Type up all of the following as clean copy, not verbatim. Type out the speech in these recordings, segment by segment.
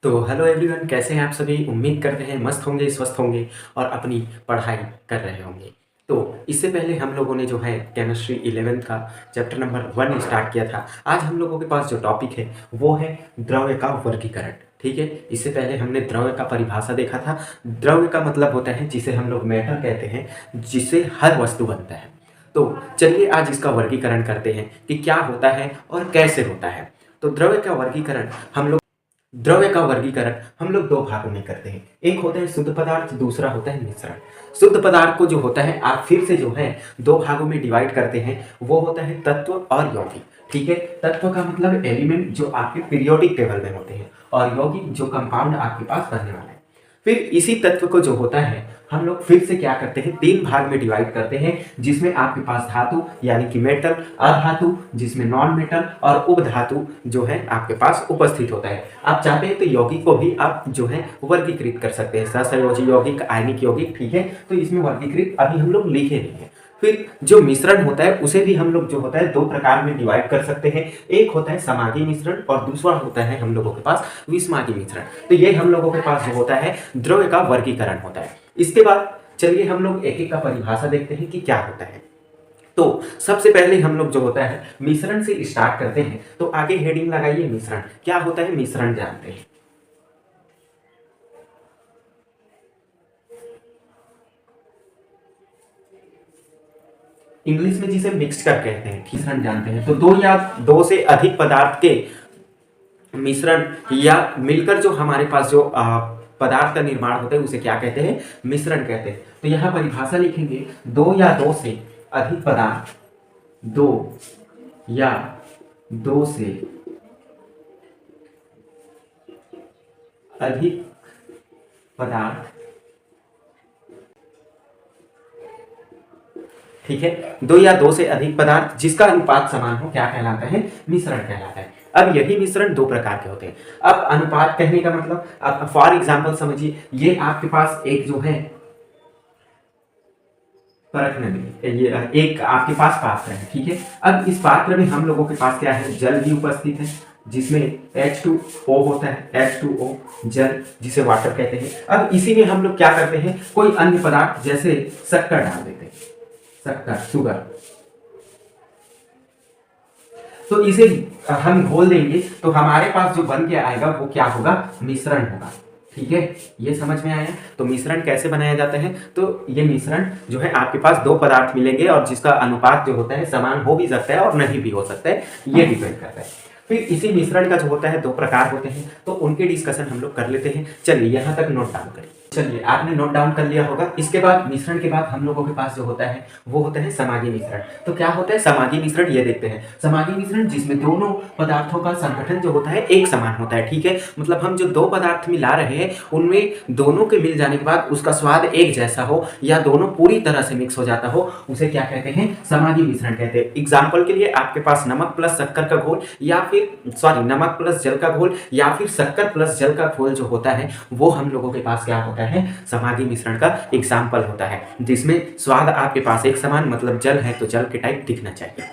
तो hello everyone, कैसे हैं आप सभी। उम्मीद करते हैं मस्त होंगे, स्वस्थ होंगे और अपनी पढ़ाई कर रहे होंगे। तो इससे पहले हम लोगों ने जो है केमिस्ट्री 11th का चैप्टर नंबर 1 स्टार्ट किया था। आज हम लोगों के पास जो टॉपिक है वो है द्रव्य का वर्गीकरण। ठीक है, इससे पहले हमने द्रव्य का परिभाषा देखा था। द्रव्य का मतलब होता है जिसे हम लोग मैटर कहते हैं, जिससे हर वस्तु बनता है। तो चलिए आज इसका वर्गीकरण करते हैं कि क्या होता है और कैसे होता है। तो द्रव्य का वर्गीकरण हम लोग दो भागों में करते हैं। एक होता है शुद्ध पदार्थ, दूसरा होता है मिश्रण। शुद्ध पदार्थ को जो होता है आप फिर से जो है दो भागों में डिवाइड करते हैं। वो होता है तत्व और यौगिक। ठीक है, तत्व का मतलब एलिमेंट जो आपके पीरियोडिक टेबल में होते हैं, और यौगिक जो कंपाउंड आपके पास बनने वाले हैं। फिर इसी तत्व को जो होता है हम लोग फिर से क्या करते हैं, तीन भाग में डिवाइड करते हैं, जिसमें आपके पास धातु यानी कि मेटल, अधातु जिसमें नॉन मेटल, और उपधातु जो है आपके पास उपस्थित होता है। आप चाहते हैं तो यौगिक को भी आप जो है वर्गीकृत कर सकते हैं, सहसंयोजी यौगिक, आयनिक यौगिक। ठीक है, तो इसमें वर्गीकृत अभी हम लोग लिखे नहीं है। फिर जो मिश्रण होता है उसे भी हम लोग जो होता है दो प्रकार में डिवाइड कर सकते हैं। एक होता है समागी मिश्रण और दूसरा होता है हम लोगों के पास विषमागी मिश्रण। तो ये हम लोगों के पास जो होता है द्रव्य का वर्गीकरण होता है। इसके बाद चलिए हम लोग एक एक का परिभाषा देखते हैं कि क्या होता है। तो सबसे पहले हम लोग जो होता है मिश्रण से स्टार्ट करते हैं। तो आगे हेडिंग लगाइए मिश्रण। क्या होता है मिश्रण जानते हैं। इंग्लिश में जिसे मिक्सचर कहते हैं, मिश्रण जानते हैं। तो दो या दो से अधिक पदार्थ के मिश्रण या मिलकर जो हमारे पास जो पदार्थ का निर्माण होता है उसे क्या कहते हैं, मिश्रण कहते हैं। तो यहां परिभाषा लिखेंगे, दो या दो से अधिक पदार्थ, दो या दो से अधिक पदार्थ। ठीक है, दो या दो से अधिक पदार्थ जिसका अनुपात समान हो क्या कहलाता है, मिश्रण कहलाता है। अब यही मिश्रण दो प्रकार के होते हैं। अब अनुपात कहने का मतलब, अब फॉर एग्जांपल समझिए, ये आपके पास एक जो है परख नली, ये एक आपके पास पात्र है। ठीक है, अब इस पात्र में हम लोगों के पास क्या है, जल भी उपस्थित है, जिसमें H2O होता है, H2O जल जिसे वाटर कहते हैं। अब इसी में हम लोग क्या करते हैं, कोई अन्य पदार्थ जैसे शक्कर डाल देते हैं, शक्कर, शुगर। तो इसे हम घोल देंगे तो हमारे पास जो बन के आएगा वो क्या होगा, मिश्रण होगा। ठीक है, ये समझ में आया। तो मिश्रण कैसे बनाया जाता है, तो ये मिश्रण जो है आपके पास दो पदार्थ मिलेंगे और जिसका अनुपात जो होता है समान हो भी सकता है और नहीं भी हो सकता है, ये डिपेंड करता है। फिर इसी मिश्रण का जो होता है दो प्रकार होते हैं, तो उनके डिस्कशन हम लोग कर लेते हैं। चलिए यहां तक नोट डाउन करिए। चलिए आपने नोट डाउन कर लिया होगा। इसके बाद मिश्रण के बाद हम लोगों के पास जो होता है वो होता है समागी मिश्रण। तो क्या होता है समागी मिश्रण, ये देखते हैं। समागी मिश्रण जिसमें दोनों पदार्थों का संगठन जो होता है एक समान होता है। ठीक है, मतलब हम जो दो पदार्थ मिला रहे हैं उनमें दोनों के मिल जाने के बाद उसका स्वाद एक जैसा हो या दोनों पूरी तरह से मिक्स हो जाता हो, उसे क्या कहते हैं, समागी मिश्रण कहते हैं। एग्जाम्पल के लिए आपके पास नमक प्लस शक्कर का घोल या फिर नमक प्लस जल का घोल या फिर शक्कर प्लस जल का घोल जो होता है वो हम लोगों के पास क्या होता है, समागी मिश्रण का एग्जाम्पल होता है, जिसमें स्वाद आपके पास एक समान, मतलब जल है तो जल के टाइप दिखना चाहिए।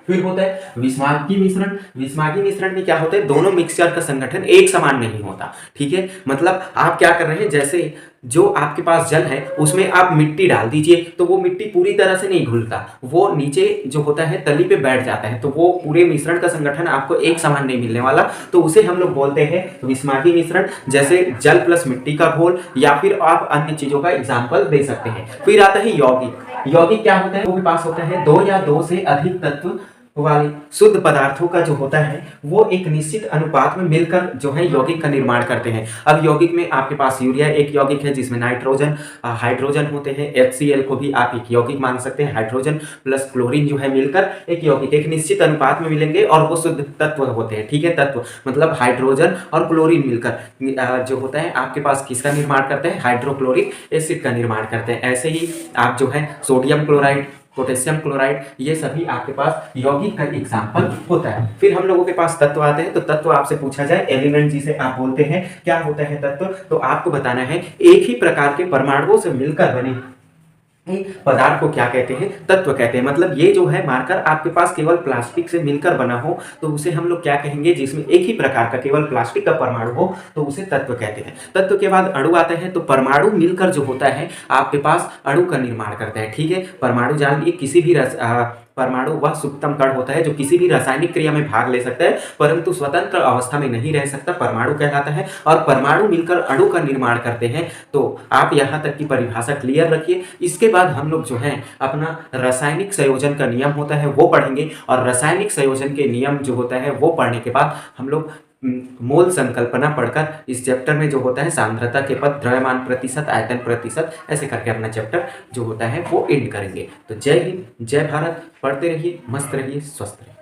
फिर होता है विषमागी मिश्रण। विषमागी मिश्रण में क्या होता है, दोनों मिक्सचर का संगठन एक समान नहीं होता। ठीक है, मतलब आप क्या कर रहे हैं, जैसे जो आपके पास जल है उसमें आप मिट्टी डाल दीजिए तो वो मिट्टी पूरी तरह से नहीं घुलता, वो नीचे जो होता है तली पे बैठ जाता है, तो वो पूरे मिश्रण का संगठन आपको एक समान नहीं मिलने वाला। तो उसे हम लोग बोलते हैं विषमागी मिश्रण, जैसे जल प्लस मिट्टी का घोल, या फिर आप अन्य चीजों का एग्जाम्पल दे सकते हैं। फिर आता है यौगिक। यौगिक क्या होता है, वो पास होता है दो या दो से अधिक तत्व वाले शुद्ध पदार्थों का जो होता है वो एक निश्चित अनुपात में मिलकर जो है यौगिक का निर्माण करते हैं। अब यौगिक में आपके पास यूरिया एक यौगिक है जिसमें नाइट्रोजन हाइड्रोजन होते हैं। HCl को भी आप एक यौगिक मान सकते हैं, हाइड्रोजन प्लस क्लोरीन जो है मिलकर एक यौगिक एक निश्चित अनुपात में मिलेंगे और वो शुद्ध तत्व होते हैं। ठीक है, तत्व मतलब हाइड्रोजन और क्लोरीन मिलकर जो होता है आपके पास किसका निर्माण करते हैं, हाइड्रोक्लोरिक एसिड का निर्माण करते हैं। ऐसे ही आप जो है सोडियम क्लोराइड, पोटेशियम क्लोराइड, ये सभी आपके पास यौगिक का एग्जाम्पल होता है। फिर हम लोगों के पास तत्व आते हैं। तो तत्व आपसे पूछा जाए, एलिमेंट जिसे आप बोलते हैं, क्या होता है तत्व, तो आपको बताना है एक ही प्रकार के परमाणुओं से मिलकर बने पदार्थ को क्या कहते हैं, तत्व कहते हैं। मतलब ये जो है मार्कर आपके पास केवल प्लास्टिक से मिलकर बना हो तो उसे हम लोग क्या कहेंगे, जिसमें एक ही प्रकार का केवल प्लास्टिक का परमाणु हो तो उसे तत्व कहते हैं। तत्व के बाद अणु आते हैं, तो परमाणु मिलकर जो होता है आपके पास अणु का निर्माण करता है। ठीक है, परमाणु जानिए किसी भी परमाणु वह सूक्ष्म कण होता है जो किसी भी रासायनिक क्रिया में भाग ले सकता है परंतु स्वतंत्र अवस्था में नहीं रह सकता, परमाणु कहलाता है। और परमाणु मिलकर अणु का निर्माण करते हैं। तो आप यहाँ तक की परिभाषा क्लियर रखिए। इसके बाद हम लोग जो है अपना रासायनिक संयोजन का नियम होता है वो पढ़ेंगे, और रासायनिक संयोजन के नियम जो होता है वो पढ़ने के बाद हम लोग मोल संकल्पना पढ़कर इस चैप्टर में जो होता है सांद्रता के पद, द्रव्यमान प्रतिशत, आयतन प्रतिशत, ऐसे करके अपना चैप्टर जो होता है वो एंड करेंगे। तो जय हिंद, जय भारत, पढ़ते रहिए, मस्त रहिए, स्वस्थ रहिए।